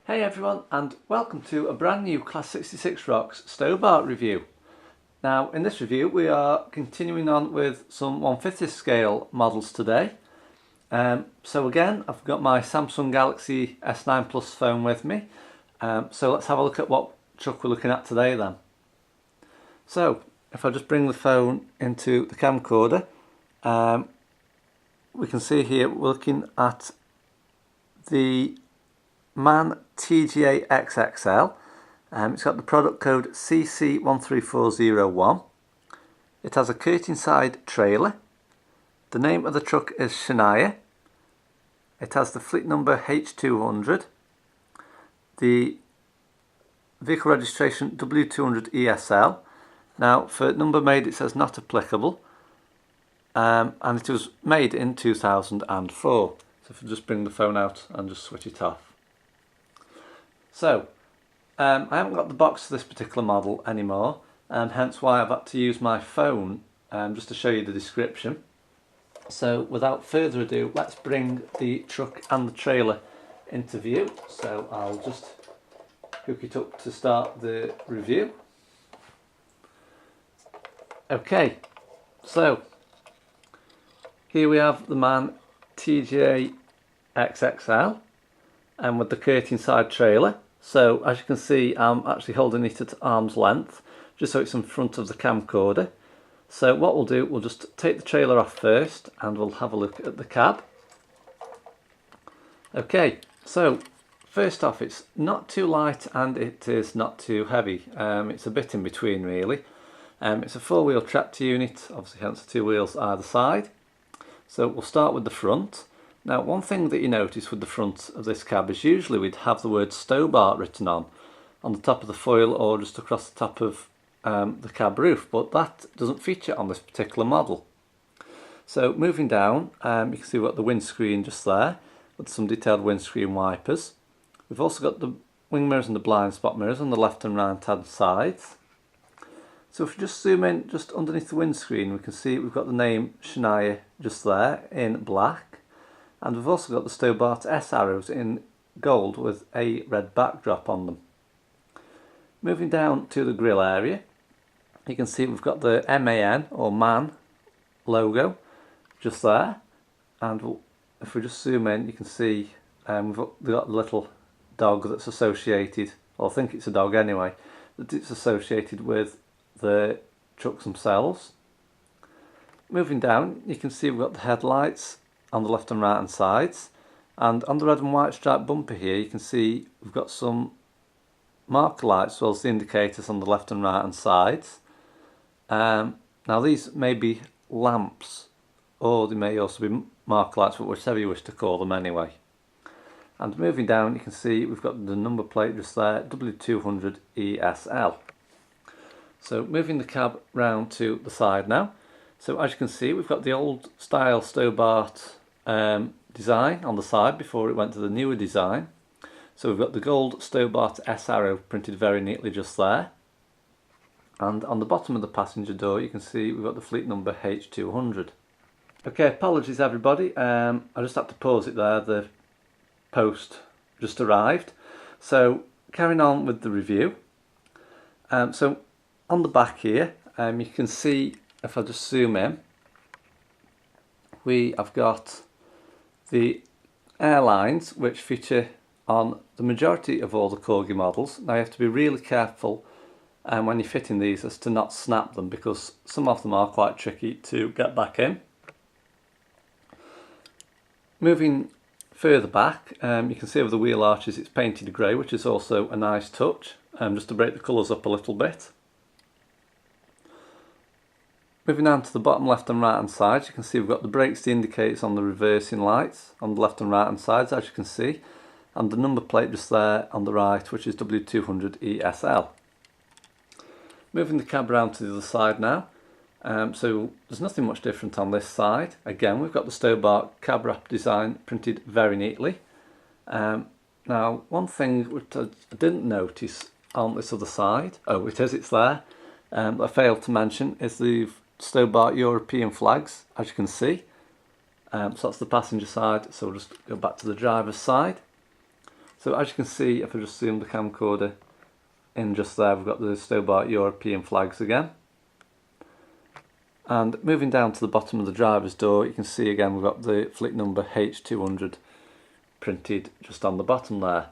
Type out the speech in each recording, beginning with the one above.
Hey everyone, and welcome to a brand new Class 66 Rocks Stobart review. Now in this review we are continuing on with some 1/5 scale models today. So again, I've got my Samsung Galaxy S9 Plus phone with me. So let's have a look at what truck we're looking at today then. So if I just bring the phone into the camcorder, we can see here we're looking at the MAN TGA XXL. It's got the product code CC13401. It has a Curtainside trailer. The name of the truck is Shania. It has the fleet number H200. The vehicle registration W200ESL. Now for number made it says not applicable. And it was made in 2004. So if I just bring the phone out and just switch it off. So, I haven't got the box for this particular model anymore, and hence why I've had to use my phone just to show you the description. So without further ado, let's bring the truck and the trailer into view. So I'll just hook it up to start the review. Okay, so here we have the MAN TGA XXL and with the Curtainside trailer. So as you can see, I'm actually holding it at arm's length just so it's in front of the camcorder. So what we'll do, we'll just take the trailer off first and we'll have a look at the cab. Okay, so first off, it's not too light and it is not too heavy. It's a bit in between really. It's a four-wheel tracked unit, obviously hence the two wheels either side. So we'll start with the front. Now one thing that you notice with the front of this cab is usually we'd have the word Stobart written on the top of the foil or just across the top of the cab roof, but that doesn't feature on this particular model. So moving down, you can see we've got the windscreen just there with some detailed windscreen wipers. We've also got the wing mirrors and the blind spot mirrors on the left and right hand sides. So if we just zoom in just underneath the windscreen, we can see we've got the name Shania just there in black. And we've also got the Stobart S arrows in gold with a red backdrop on them. Moving down to the grille area, you can see we've got the MAN or MAN logo just there. And if we just zoom in, you can see we've got the little dog that's associated, well I think it's a dog anyway, that it's associated with the trucks themselves. Moving down, you can see we've got the headlights on the left and right hand sides, and on the red and white striped bumper here you can see we've got some marker lights as well as the indicators on the left and right hand sides. Now these may be lamps or they may also be marker lights, but whichever you wish to call them anyway. And moving down you can see we've got the number plate just there, W200ESL. So moving the cab round to the side now. So as you can see, we've got the old style Stobart design on the side before it went to the newer design. So we've got the gold Stobart S arrow printed very neatly just there. And on the bottom of the passenger door you can see we've got the fleet number H200. Okay, apologies everybody, I just had to pause it there, the post just arrived. So carrying on with the review. So on the back here you can see, if I just zoom in, we have got the airlines which feature on the majority of all the Corgi models. Now you have to be really careful when you're fitting these as to not snap them, because some of them are quite tricky to get back in. Moving further back, you can see over the wheel arches it's painted grey, which is also a nice touch, just to break the colours up a little bit. Moving down to the bottom left and right hand sides, you can see we've got the brakes, the indicators on the reversing lights on the left and right hand sides, as you can see, and the number plate just there on the right, which is W200ESL. Moving the cab around to the other side now, so there's nothing much different on this side. Again, we've got the Stobart cab wrap design printed very neatly. Now one thing which I didn't notice on this other side, it's there, I failed to mention, is the Stobart European flags, as you can see. So that's the passenger side, so we'll just go back to the driver's side. So as you can see, if I just zoom the camcorder in just there, we've got the Stobart European flags again. And moving down to the bottom of the driver's door, you can see again we've got the flick number H200 printed just on the bottom there.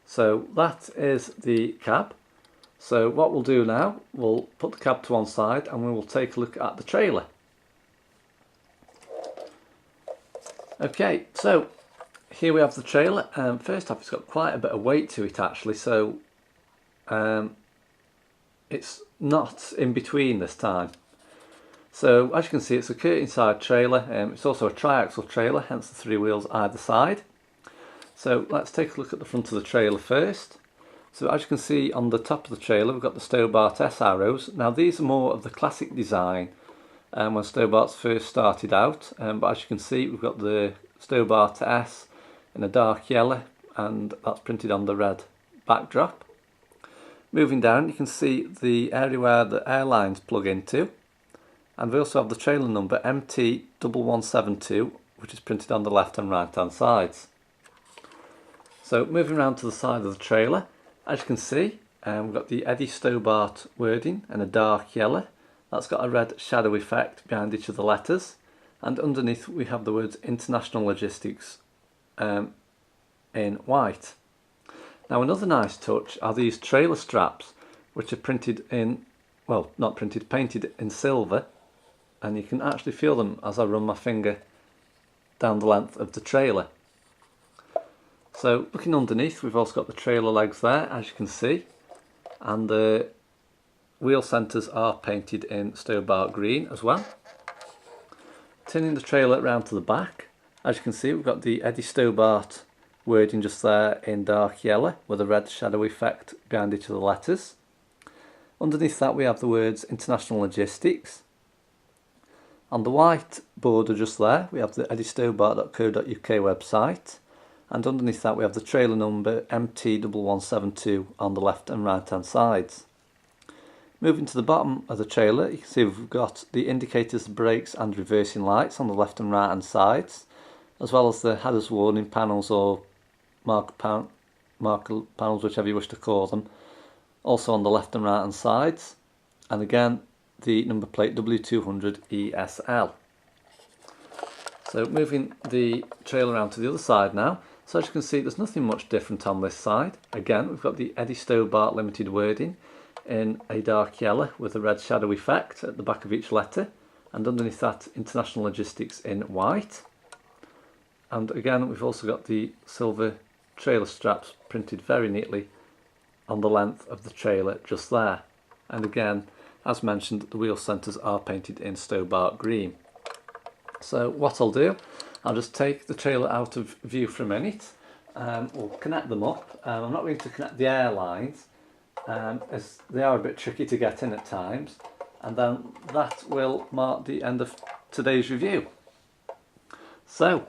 So that is the cab. So what we'll do now, we'll put the cab to one side and we will take a look at the trailer. Okay, so here we have the trailer. First off, it's got quite a bit of weight to it actually, so it's not in between this time. So as you can see, it's a Curtainside trailer. It's also a tri-axle trailer, hence the three wheels either side. So let's take a look at the front of the trailer first. So as you can see on the top of the trailer, we've got the Stobart S arrows. Now these are more of the classic design when Stobart's first started out. But as you can see, we've got the Stobart S in a dark yellow, and that's printed on the red backdrop. Moving down, you can see the area where the airlines plug into. And we also have the trailer number MT1172, which is printed on the left and right hand sides. So moving around to the side of the trailer, as you can see, we've got the Eddie Stobart wording in a dark yellow. That's got a red shadow effect behind each of the letters. And underneath we have the words International Logistics in white. Now another nice touch are these trailer straps, which are printed in, well, not printed, painted in silver. And you can actually feel them as I run my finger down the length of the trailer. So looking underneath, we've also got the trailer legs there, as you can see, and the wheel centres are painted in Stobart green as well. Turning the trailer round to the back, as you can see, we've got the Eddie Stobart wording just there in dark yellow with a red shadow effect behind each of the letters. Underneath that we have the words International Logistics. On the white border just there, we have the eddiestobart.co.uk website, and underneath that we have the trailer number MT1172 on the left and right hand sides. Moving to the bottom of the trailer, you can see we've got the indicators, the brakes and reversing lights on the left and right hand sides, as well as the headers warning panels or marker panels, whichever you wish to call them, also on the left and right hand sides, and again the number plate W200ESL. So moving the trailer around to the other side now. So as you can see, there's nothing much different on this side. Again, we've got the Eddie Stobart Limited wording in a dark yellow with a red shadow effect at the back of each letter, and underneath that International Logistics in white. And again, we've also got the silver trailer straps printed very neatly on the length of the trailer just there. And again, as mentioned, the wheel centres are painted in Stobart green. So what I'll do, I'll just take the trailer out of view for a minute. We'll connect them up. I'm not going to connect the airlines as they are a bit tricky to get in at times. And then that will mark the end of today's review. So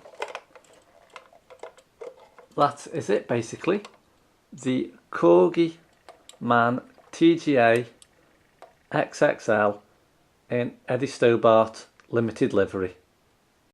that is it basically. The Corgi MAN TGA XXL in Eddie Stobart limited livery.